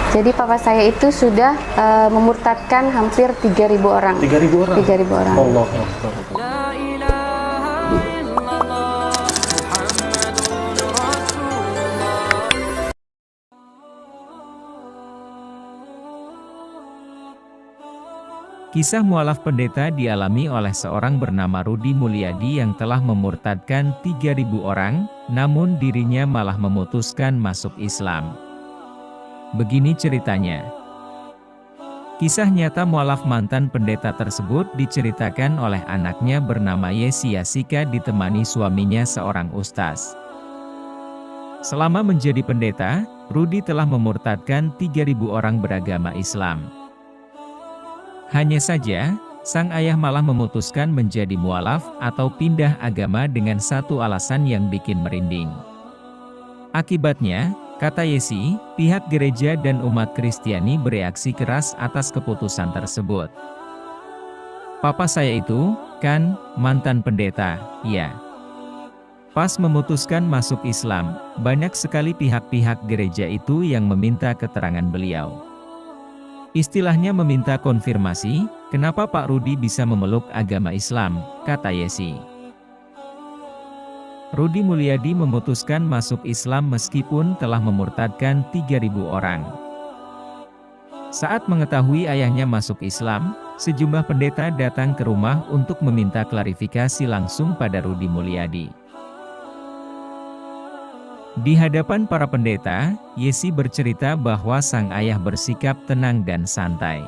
Jadi papa saya itu sudah memurtadkan hampir 3.000 orang. 3.000 orang? 3.000 orang. Allah Akbar. Kisah mualaf pendeta dialami oleh seorang bernama Rudi Mulyadi yang telah memurtadkan 3.000 orang, namun dirinya malah memutuskan masuk Islam. Begini ceritanya. Kisah nyata mualaf mantan pendeta tersebut diceritakan oleh anaknya bernama Yesi Yasika ditemani suaminya seorang ustaz. Selama menjadi pendeta, Rudi telah memurtadkan 3.000 orang beragama Islam. Hanya saja, sang ayah malah memutuskan menjadi mualaf atau pindah agama dengan satu alasan yang bikin merinding. Akibatnya, kata Yesi, pihak gereja dan umat Kristiani bereaksi keras atas keputusan tersebut. Papa saya itu, kan, mantan pendeta, ya. Pas memutuskan masuk Islam, banyak sekali pihak-pihak gereja itu yang meminta keterangan beliau. Istilahnya meminta konfirmasi, kenapa Pak Rudi bisa memeluk agama Islam, kata Yesi. Rudi Mulyadi memutuskan masuk Islam meskipun telah memurtadkan 3.000 orang. Saat mengetahui ayahnya masuk Islam, sejumlah pendeta datang ke rumah untuk meminta klarifikasi langsung pada Rudi Mulyadi. Di hadapan para pendeta, Yesi bercerita bahwa sang ayah bersikap tenang dan santai.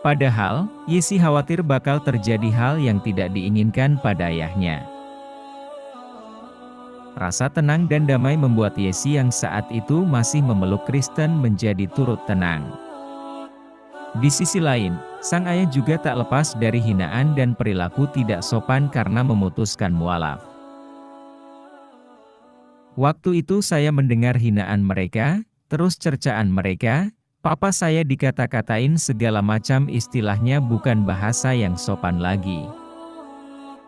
Padahal, Yesi khawatir bakal terjadi hal yang tidak diinginkan pada ayahnya. Rasa tenang dan damai membuat Yesi yang saat itu masih memeluk Kristen menjadi turut tenang. Di sisi lain, sang ayah juga tak lepas dari hinaan dan perilaku tidak sopan karena memutuskan mualaf. Waktu itu saya mendengar hinaan mereka, terus cercaan mereka, papa saya dikata-katain segala macam istilahnya bukan bahasa yang sopan lagi.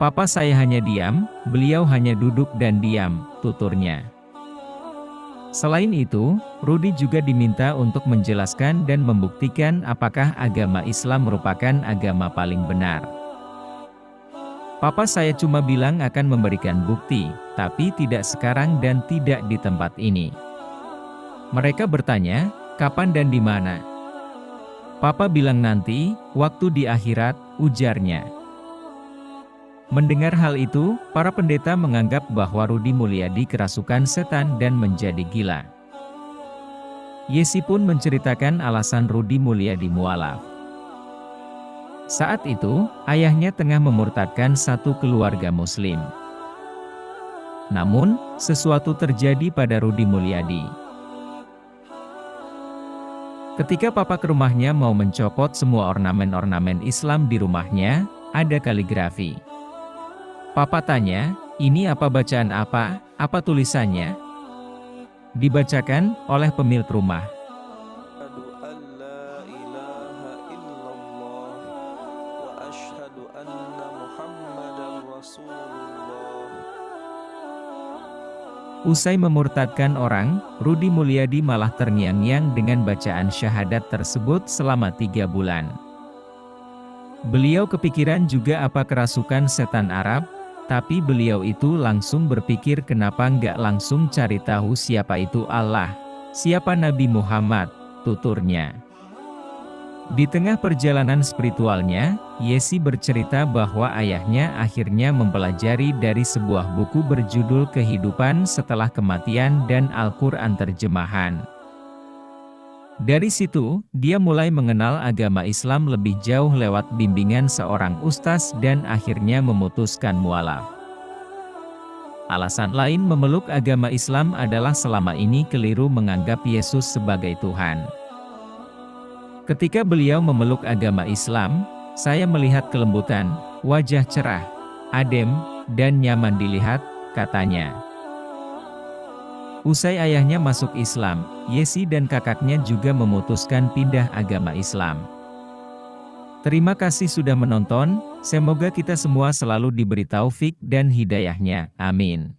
Papa saya hanya diam, beliau hanya duduk dan diam, tuturnya. Selain itu, Rudi juga diminta untuk menjelaskan dan membuktikan apakah agama Islam merupakan agama paling benar. Papa saya cuma bilang akan memberikan bukti, tapi tidak sekarang dan tidak di tempat ini. Mereka bertanya, kapan dan di mana? Papa bilang nanti, waktu di akhirat, ujarnya. Mendengar hal itu, para pendeta menganggap bahwa Rudi Mulyadi kerasukan setan dan menjadi gila. Yesi pun menceritakan alasan Rudi Mulyadi mualaf. Saat itu, ayahnya tengah memurtadkan satu keluarga Muslim. Namun, sesuatu terjadi pada Rudi Mulyadi. Ketika papa ke rumahnya mau mencopot semua ornamen-ornamen Islam di rumahnya, ada kaligrafi. Papa tanya, ini apa bacaan apa tulisannya? Dibacakan oleh pemilik rumah. Usai memurtadkan orang, Rudi Mulyadi malah terngiang-ngiang dengan bacaan syahadat tersebut selama 3 bulan. Beliau kepikiran juga apa kerasukan setan Arab, tapi beliau itu langsung berpikir kenapa nggak langsung cari tahu siapa itu Allah, siapa Nabi Muhammad, tuturnya. Di tengah perjalanan spiritualnya, Yesi bercerita bahwa ayahnya akhirnya mempelajari dari sebuah buku berjudul Kehidupan Setelah Kematian dan Al-Quran Terjemahan. Dari situ, dia mulai mengenal agama Islam lebih jauh lewat bimbingan seorang ustaz dan akhirnya memutuskan mualaf. Alasan lain memeluk agama Islam adalah selama ini keliru menganggap Yesus sebagai Tuhan. Ketika beliau memeluk agama Islam, saya melihat kelembutan, wajah cerah, adem, dan nyaman dilihat, katanya. Usai ayahnya masuk Islam, Yesi dan kakaknya juga memutuskan pindah agama Islam. Terima kasih sudah menonton, semoga kita semua selalu diberi taufik dan hidayahnya, amin.